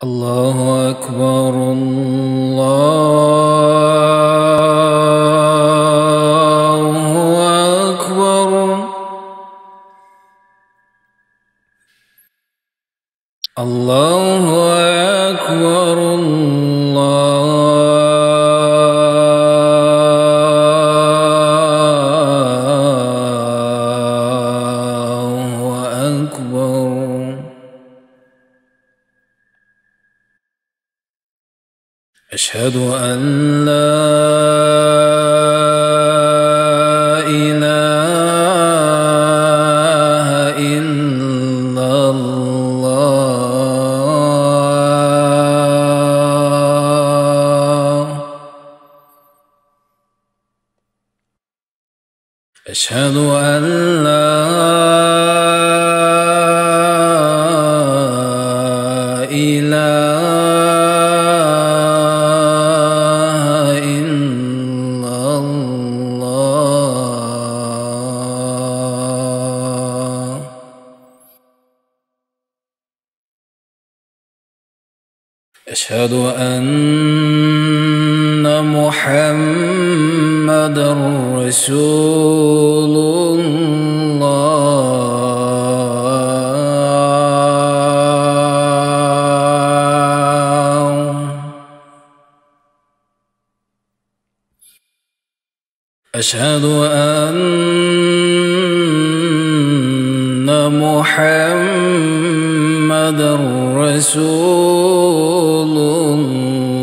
الله أكبر الله أكبر. الله أكبر الله أكبر. أشهد أن لا إله إلا الله. أشهد أن لا إله إلا الله. أشهد أن محمدًا رسول الله. أشهد أن محمدًا رسول الله.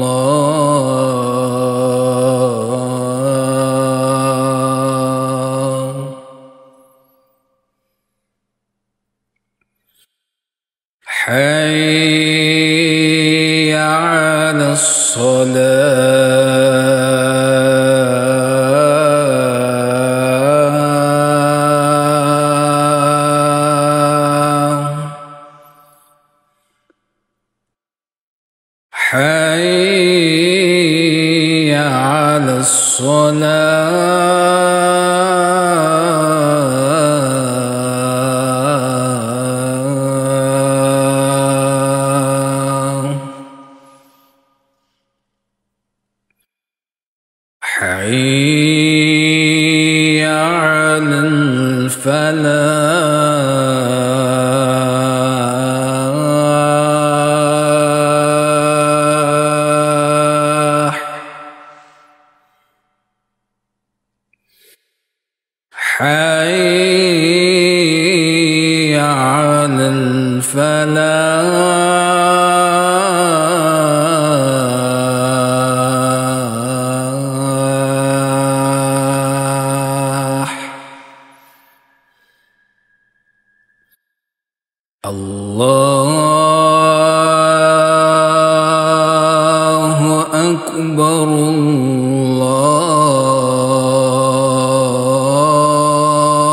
حي على الصلاة. حي على الصلاة. حي على الفلاح. حي على الفلاح. الله أكبر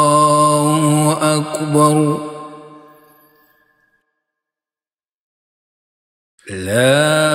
الله أكبر. لا